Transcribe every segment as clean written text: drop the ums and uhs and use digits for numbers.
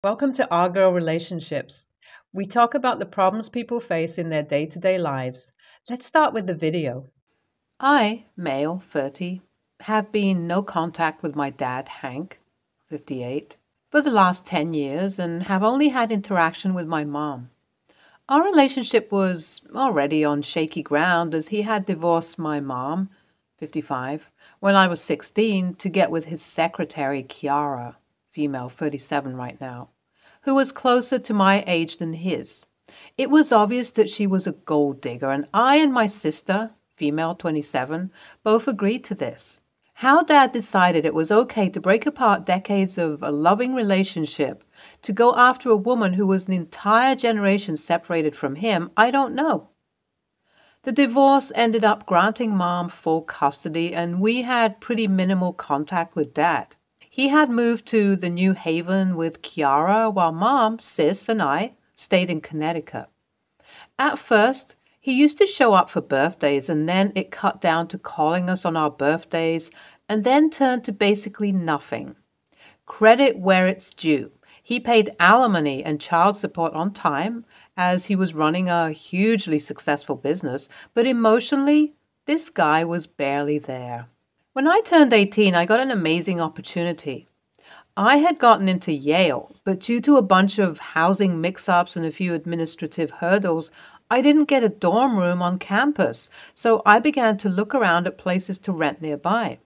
Welcome to Our Girl Relationships. We talk about the problems people face in their day to day lives. Let's start with the video. I, male, 30, have been no contact with my dad, Hank, 58, for the last 10 years and have only had interaction with my mom. Our relationship was already on shaky ground as he had divorced my mom, 55, when I was 16 to get with his secretary, Kiara, female, 37 right now, who was closer to my age than his. It was obvious that she was a gold digger, and I and my sister, female 27, both agreed to this. How Dad decided it was okay to break apart decades of a loving relationship to go after a woman who was an entire generation separated from him, I don't know. The divorce ended up granting Mom full custody, and we had pretty minimal contact with Dad. He had moved to the New Haven with Kiara, while Mom, Sis, and I stayed in Connecticut. At first, he used to show up for birthdays, and then it cut down to calling us on our birthdays, and then turned to basically nothing. Credit where it's due. He paid alimony and child support on time, as he was running a hugely successful business, but emotionally, this guy was barely there. When I turned 18, I got an amazing opportunity. I had gotten into Yale, but due to a bunch of housing mix-ups and a few administrative hurdles, I didn't get a dorm room on campus, so I began to look around at places to rent nearby.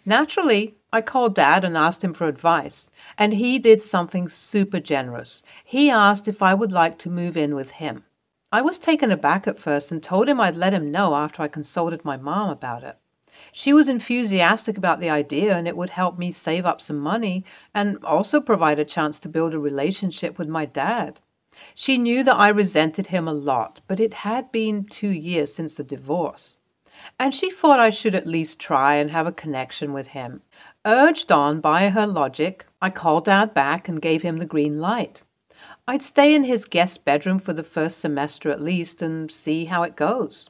Naturally, I called Dad and asked him for advice, and he did something super generous. He asked if I would like to move in with him. I was taken aback at first and told him I'd let him know after I consulted my mom about it. She was enthusiastic about the idea, and it would help me save up some money and also provide a chance to build a relationship with my dad. She knew that I resented him a lot, but it had been 2 years since the divorce, and she thought I should at least try and have a connection with him. Urged on by her logic, I called Dad back and gave him the green light. I'd stay in his guest bedroom for the first semester at least and see how it goes.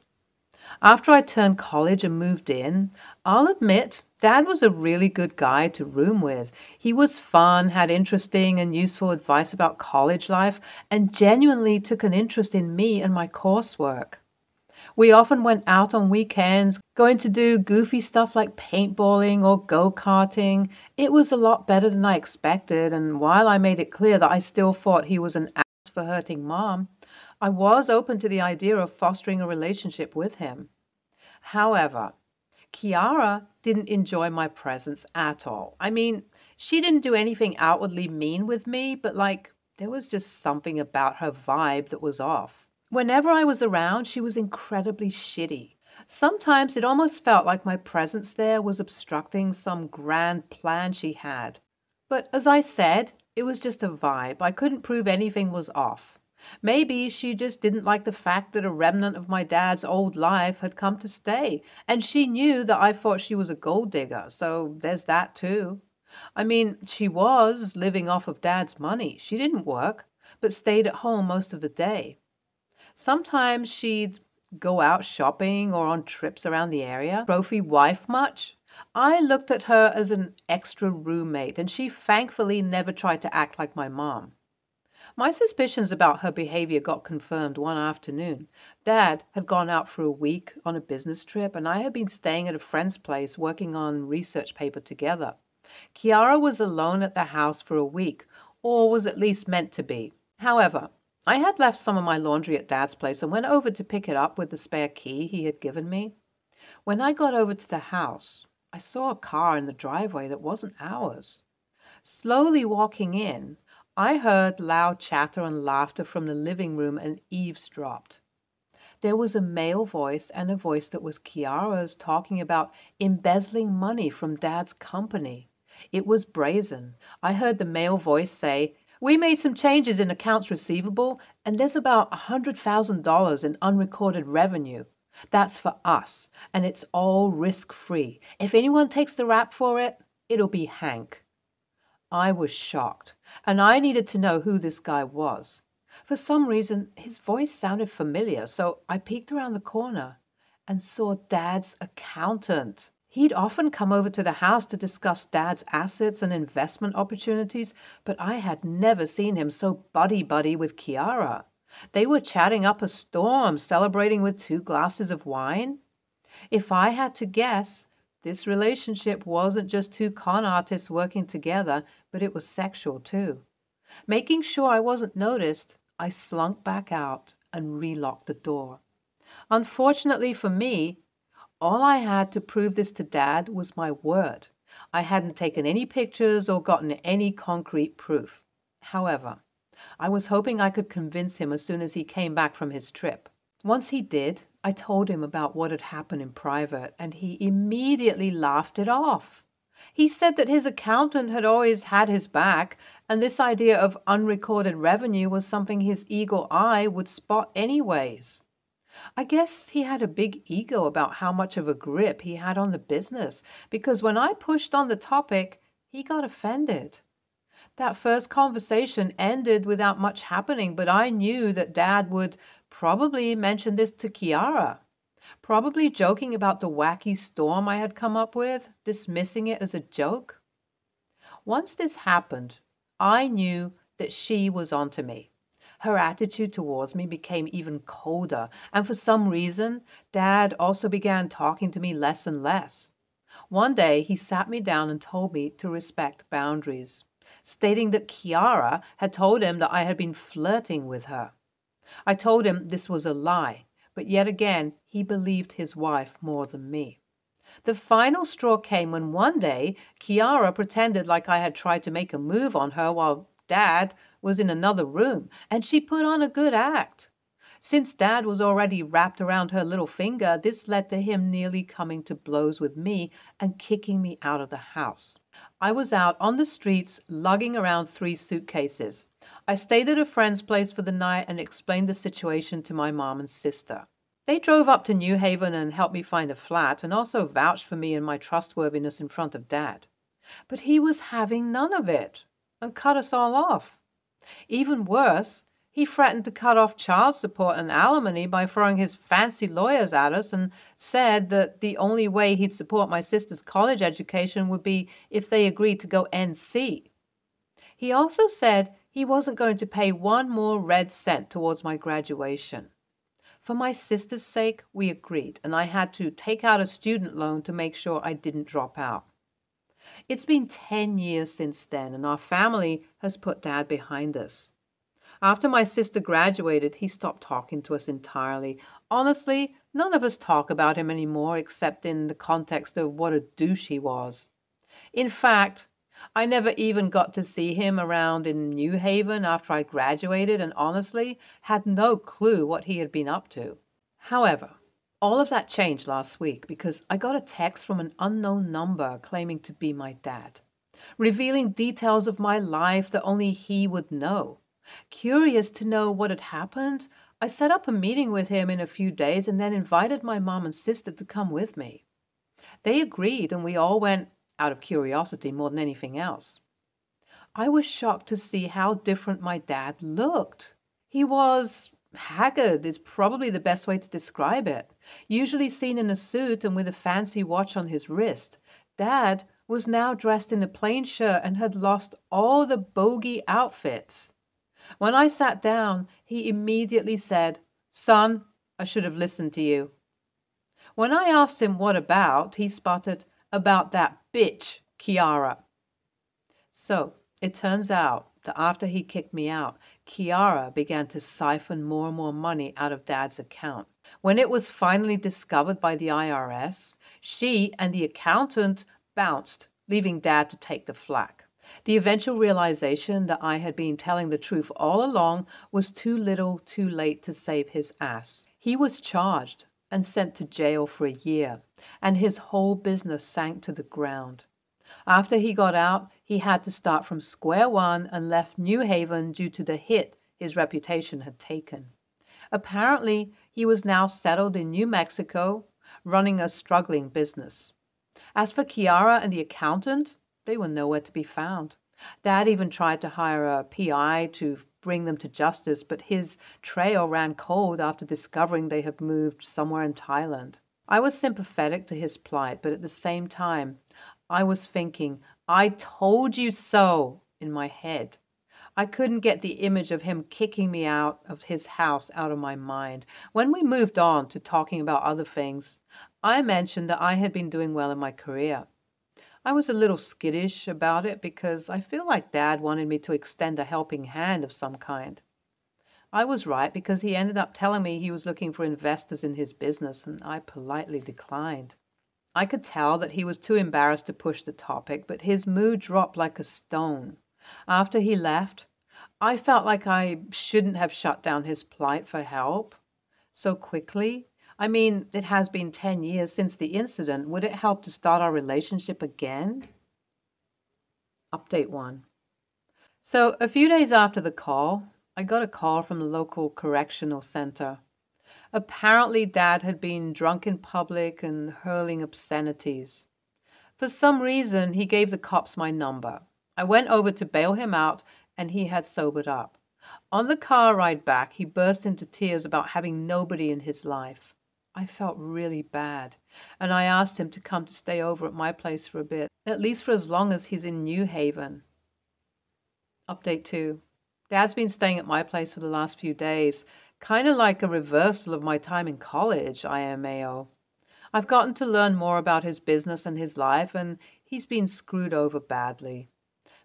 After I turned college and moved in, I'll admit Dad was a really good guy to room with. He was fun, had interesting and useful advice about college life, and genuinely took an interest in me and my coursework. We often went out on weekends, going to do goofy stuff like paintballing or go-karting. It was a lot better than I expected, and while I made it clear that I still thought he was an ass for hurting Mom, I was open to the idea of fostering a relationship with him. However, Kiara didn't enjoy my presence at all. I mean, she didn't do anything outwardly mean with me, but there was just something about her vibe that was off. Whenever I was around, she was incredibly shitty. Sometimes it almost felt like my presence there was obstructing some grand plan she had. But as I said, it was just a vibe. I couldn't prove anything was off. Maybe she just didn't like the fact that a remnant of my dad's old life had come to stay, and she knew that I thought she was a gold digger, so there's that too. I mean, she was living off of Dad's money. She didn't work, but stayed at home most of the day. Sometimes she'd go out shopping or on trips around the area. Trophy wife much? I looked at her as an extra roommate, and she thankfully never tried to act like my mom. My suspicions about her behavior got confirmed one afternoon. Dad had gone out for a week on a business trip, and I had been staying at a friend's place working on research paper together. Kiara was alone at the house for a week, or was at least meant to be. However, I had left some of my laundry at Dad's place and went over to pick it up with the spare key he had given me. When I got over to the house, I saw a car in the driveway that wasn't ours. Slowly walking in, I heard loud chatter and laughter from the living room and eavesdropped. There was a male voice and a voice that was Kiara's talking about embezzling money from Dad's company. It was brazen. I heard the male voice say, "We made some changes in accounts receivable, and there's about $100,000 in unrecorded revenue. That's for us, and it's all risk-free. If anyone takes the rap for it, it'll be Hank." I was shocked, and I needed to know who this guy was. For some reason, his voice sounded familiar, so I peeked around the corner and saw Dad's accountant. He'd often come over to the house to discuss Dad's assets and investment opportunities, but I had never seen him so buddy-buddy with Kiara. They were chatting up a storm, celebrating with 2 glasses of wine. If I had to guess, this relationship wasn't just two con artists working together, but it was sexual too. Making sure I wasn't noticed, I slunk back out and relocked the door. Unfortunately for me, all I had to prove this to Dad was my word. I hadn't taken any pictures or gotten any concrete proof. However, I was hoping I could convince him as soon as he came back from his trip. Once he did, I told him about what had happened in private, and he immediately laughed it off. He said that his accountant had always had his back, and this idea of unrecorded revenue was something his eagle eye would spot anyways. I guess he had a big ego about how much of a grip he had on the business, because when I pushed on the topic, he got offended. That first conversation ended without much happening, but I knew that Dad would probably mention this to Kiara, probably joking about the wacky storm I had come up with, dismissing it as a joke. Once this happened, I knew that she was onto me. Her attitude towards me became even colder, and for some reason, Dad also began talking to me less and less. One day, he sat me down and told me to respect boundaries, stating that Kiara had told him that I had been flirting with her. I told him this was a lie, but yet again, he believed his wife more than me. The final straw came when one day, Kiara pretended like I had tried to make a move on her while Dad was in another room, and she put on a good act. Since Dad was already wrapped around her little finger, this led to him nearly coming to blows with me and kicking me out of the house. I was out on the streets lugging around 3 suitcases. I stayed at a friend's place for the night and explained the situation to my mom and sister. They drove up to New Haven and helped me find a flat, and also vouched for me and my trustworthiness in front of Dad. But he was having none of it and cut us all off. Even worse, he threatened to cut off child support and alimony by throwing his fancy lawyers at us, and said that the only way he'd support my sister's college education would be if they agreed to go NC. He also said he wasn't going to pay one more red cent towards my graduation. For my sister's sake, we agreed, and I had to take out a student loan to make sure I didn't drop out. It's been 10 years since then, and our family has put Dad behind us. After my sister graduated, he stopped talking to us entirely. Honestly, none of us talk about him anymore except in the context of what a douche he was. In fact, I never even got to see him around in New Haven after I graduated, and honestly had no clue what he had been up to. However, all of that changed last week because I got a text from an unknown number claiming to be my dad, revealing details of my life that only he would know. Curious to know what had happened, I set up a meeting with him in a few days and then invited my mom and sister to come with me. They agreed, and we all went out of curiosity more than anything else. I was shocked to see how different my dad looked. He was haggard is probably the best way to describe it. Usually seen in a suit and with a fancy watch on his wrist, Dad was now dressed in a plain shirt and had lost all the bogey outfits. When I sat down, he immediately said, "Son, I should have listened to you." When I asked him what about, he sputtered, "About that bitch, Kiara." So, it turns out that after he kicked me out, Kiara began to siphon more and more money out of Dad's account. When it was finally discovered by the IRS, she and the accountant bounced, leaving Dad to take the flak. The eventual realization that I had been telling the truth all along was too little, too late to save his ass. He was charged and sent to jail for a year, and his whole business sank to the ground. After he got out, he had to start from square one and left New Haven due to the hit his reputation had taken. Apparently, he was now settled in New Mexico, running a struggling business. As for Kiara and the accountant, they were nowhere to be found. Dad even tried to hire a PI to bring them to justice, but his trail ran cold after discovering they had moved somewhere in Thailand. I was sympathetic to his plight, but at the same time, I was thinking, I told you so, in my head. I couldn't get the image of him kicking me out of his house out of my mind. When we moved on to talking about other things, I mentioned that I had been doing well in my career. I was a little skittish about it because I feel like Dad wanted me to extend a helping hand of some kind. I was right because he ended up telling me he was looking for investors in his business, and I politely declined. I could tell that he was too embarrassed to push the topic, but his mood dropped like a stone. After he left, I felt like I shouldn't have shut down his plight for help so quickly. I mean, it has been 10 years since the incident. Would it help to start our relationship again? Update 1. So, a few days after the call, I got a call from the local correctional center. Apparently, Dad had been drunk in public and hurling obscenities. For some reason, he gave the cops my number. I went over to bail him out, and he had sobered up. On the car ride back, he burst into tears about having nobody in his life. I felt really bad, and I asked him to come to stay over at my place for a bit, at least for as long as he's in New Haven. Update 2. Dad's been staying at my place for the last few days, kind of like a reversal of my time in college, IMAO. I've gotten to learn more about his business and his life, and he's been screwed over badly.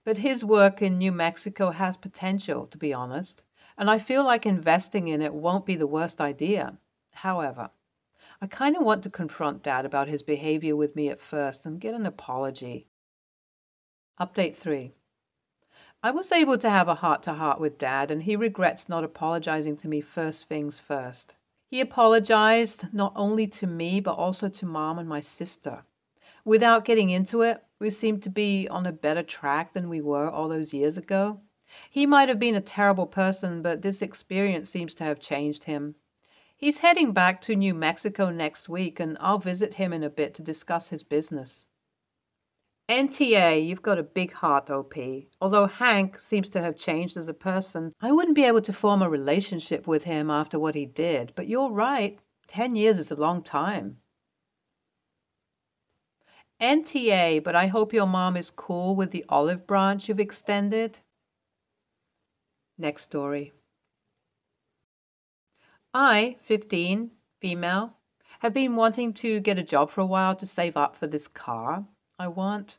But his work in New Mexico has potential, to be honest, and I feel like investing in it won't be the worst idea. However, I kind of want to confront Dad about his behavior with me at first and get an apology. Update 3. I was able to have a heart-to-heart with Dad, and he regrets not apologizing to me first things first. He apologized not only to me, but also to Mom and my sister. Without getting into it, we seem to be on a better track than we were all those years ago. He might have been a terrible person, but this experience seems to have changed him. He's heading back to New Mexico next week, and I'll visit him in a bit to discuss his business. NTA, you've got a big heart, OP. Although Hank seems to have changed as a person, I wouldn't be able to form a relationship with him after what he did. But you're right, 10 years is a long time. NTA, but I hope your mom is cool with the olive branch you've extended. Next story. I, 15, female, have been wanting to get a job for a while to save up for this car I want.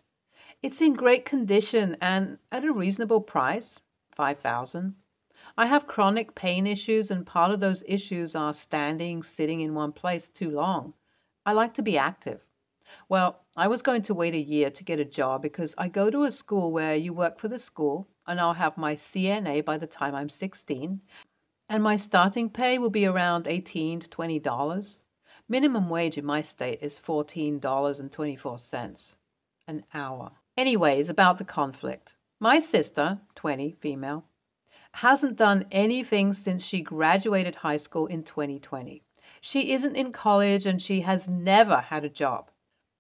It's in great condition and at a reasonable price, $5,000. I have chronic pain issues, and part of those issues are sitting in one place too long. I like to be active. Well, I was going to wait a year to get a job because I go to a school where you work for the school, and I'll have my CNA by the time I'm 16, and my starting pay will be around $18 to $20. Minimum wage in my state is $14.24 an hour. Anyways, about the conflict. My sister, 20, female, hasn't done anything since she graduated high school in 2020. She isn't in college, and she has never had a job.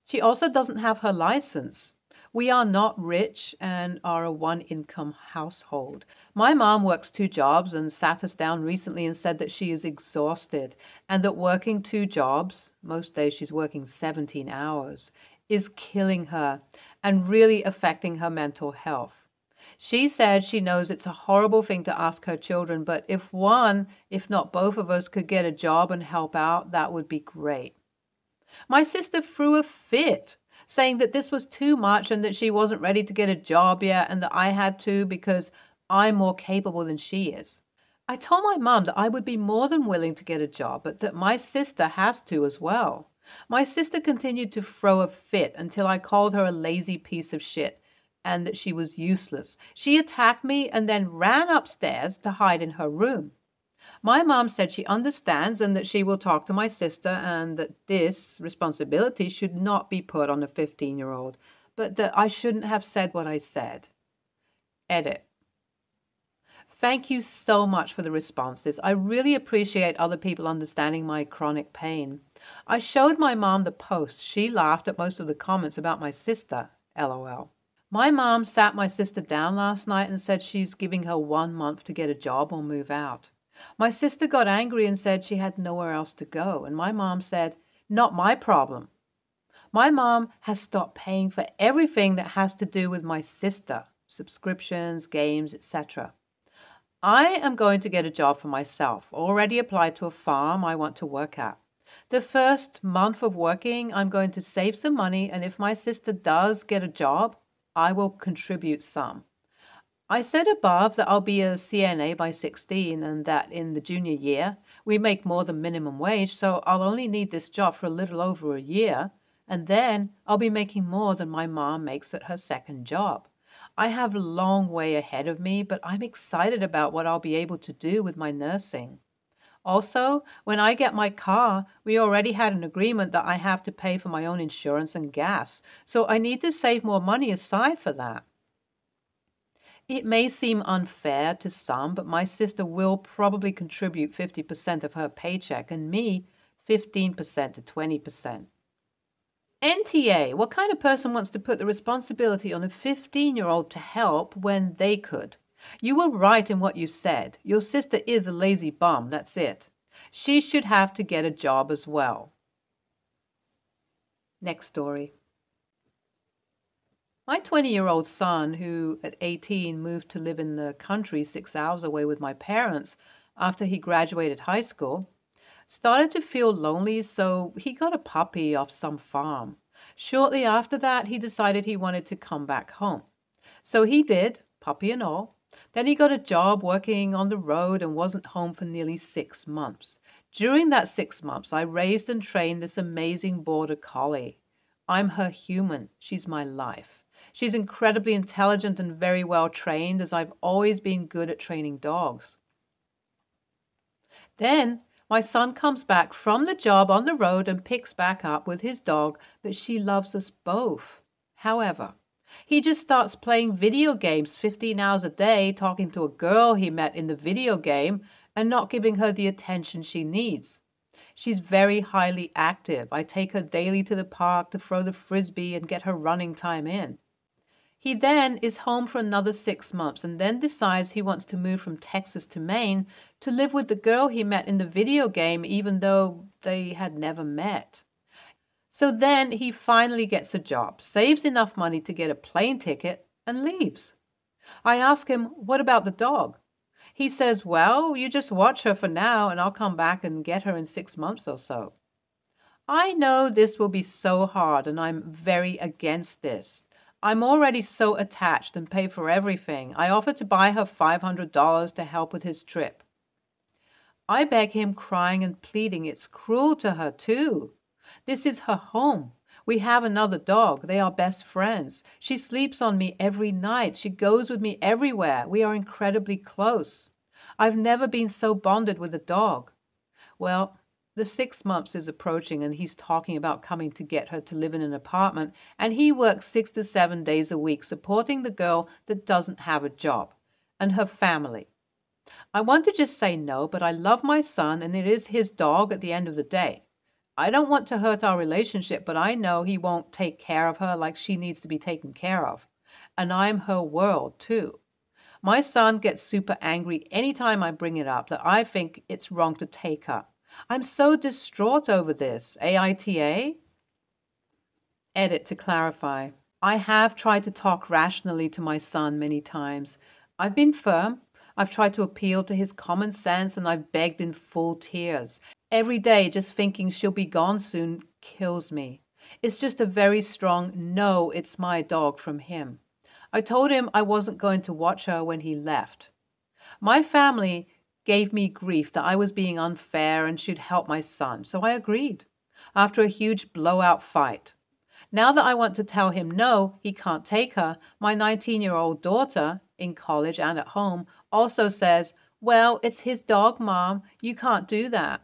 She also doesn't have her license. We are not rich and are a one-income household. My mom works 2 jobs and sat us down recently and said that she is exhausted and that working 2 jobs, most days she's working 17 hours, is killing her and really affecting her mental health. She said she knows it's a horrible thing to ask her children, but if one, if not both of us could get a job and help out, that would be great. My sister threw a fit, saying that this was too much and that she wasn't ready to get a job yet and that I had to because I'm more capable than she is. I told my mom that I would be more than willing to get a job, but that my sister has to as well. My sister continued to throw a fit until I called her a lazy piece of shit and that she was useless. She attacked me and then ran upstairs to hide in her room. My mom said she understands and that she will talk to my sister and that this responsibility should not be put on a 15-year-old, but that I shouldn't have said what I said. Edit. Thank you so much for the responses. I really appreciate other people understanding my chronic pain. I showed my mom the post. She laughed at most of the comments about my sister, LOL. My mom sat my sister down last night and said she's giving her 1 month to get a job or move out. My sister got angry and said she had nowhere else to go, and my mom said, Not my problem. My mom has stopped paying for everything that has to do with my sister, subscriptions, games, etc. I am going to get a job for myself. Already applied to a farm I want to work at. The first month of working, I'm going to save some money, and if my sister does get a job, I will contribute some. I said above that I'll be a CNA by 16 and that in the junior year we make more than minimum wage, so I'll only need this job for a little over a year, and then I'll be making more than my mom makes at her second job. I have a long way ahead of me, but I'm excited about what I'll be able to do with my nursing. Also, when I get my car, we already had an agreement that I have to pay for my own insurance and gas, so I need to save more money aside for that. It may seem unfair to some, but my sister will probably contribute 50% of her paycheck and me 15% to 20%. NTA, what kind of person wants to put the responsibility on a 15-year-old to help when they could? You were right in what you said. Your sister is a lazy bum, that's it. She should have to get a job as well. Next story. My 20-year-old son, who at 18 moved to live in the country 6 hours away with my parents after he graduated high school, started to feel lonely, so he got a puppy off some farm. Shortly after that, he decided he wanted to come back home. So he did, puppy and all. Then he got a job working on the road and wasn't home for nearly 6 months. During that 6 months, I raised and trained this amazing border collie. I'm her human. She's my life. She's incredibly intelligent and very well trained, as I've always been good at training dogs. Then my son comes back from the job on the road and picks back up with his dog, but she loves us both. However, he just starts playing video games 15 hours a day, talking to a girl he met in the video game and not giving her the attention she needs. She's very highly active. I take her daily to the park to throw the frisbee and get her running time in. He then is home for another 6 months and then decides he wants to move from Texas to Maine to live with the girl he met in the video game, even though they had never met. So then he finally gets a job, saves enough money to get a plane ticket, and leaves. I ask him, what about the dog? He says, well, you just watch her for now and I'll come back and get her in 6 months or so. I know this will be so hard and I'm very against this. I'm already so attached and pay for everything. I offered to buy her $500 to help with his trip. I beg him, crying and pleading. It's cruel to her, too. This is her home. We have another dog. They are best friends. She sleeps on me every night. She goes with me everywhere. We are incredibly close. I've never been so bonded with a dog. Well, the 6 months is approaching and he's talking about coming to get her to live in an apartment, and he works 6 to 7 days a week supporting the girl that doesn't have a job and her family. I want to just say no, but I love my son and it is his dog at the end of the day. I don't want to hurt our relationship, but I know he won't take care of her like she needs to be taken care of. And I'm her world, too. My son gets super angry anytime I bring it up, that I think it's wrong to take her. I'm so distraught over this. AITA? Edit to clarify. I have tried to talk rationally to my son many times. I've been firm. I've tried to appeal to his common sense and I've begged in full tears. Every day just thinking she'll be gone soon kills me. It's just a very strong no, it's my dog from him. I told him I wasn't going to watch her when he left. My family gave me grief that I was being unfair and should help my son, so I agreed, after a huge blowout fight. Now that I want to tell him no, he can't take her, my 19-year-old daughter, in college and at home, also says, well, it's his dog, Mom. You can't do that.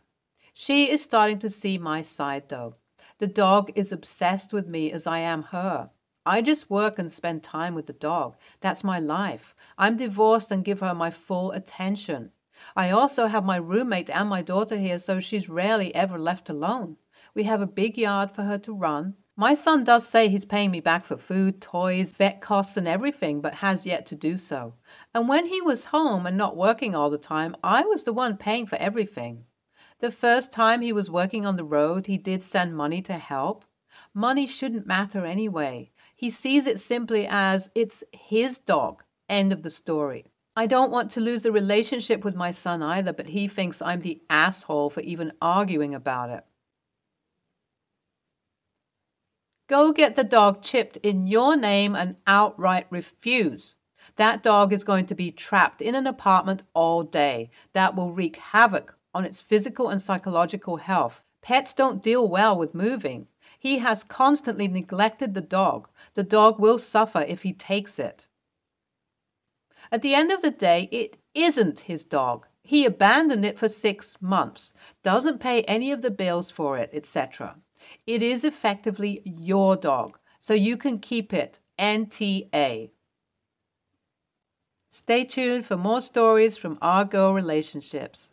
She is starting to see my side, though. The dog is obsessed with me as I am her. I just work and spend time with the dog. That's my life. I'm divorced and give her my full attention. I also have my roommate and my daughter here, so she's rarely ever left alone. We have a big yard for her to run. My son does say he's paying me back for food, toys, vet costs and everything, but has yet to do so. And when he was home and not working all the time, I was the one paying for everything. The first time he was working on the road, he did send money to help. Money shouldn't matter anyway. He sees it simply as it's his dog. End of the story. I don't want to lose the relationship with my son either, but he thinks I'm the asshole for even arguing about it. Go get the dog chipped in your name and outright refuse. That dog is going to be trapped in an apartment all day. That will wreak havoc on its physical and psychological health. Pets don't deal well with moving. He has constantly neglected the dog. The dog will suffer if he takes it. At the end of the day, it isn't his dog. He abandoned it for 6 months, doesn't pay any of the bills for it, etc. It is effectively your dog, so you can keep it. NTA. Stay tuned for more stories from our girl relationships.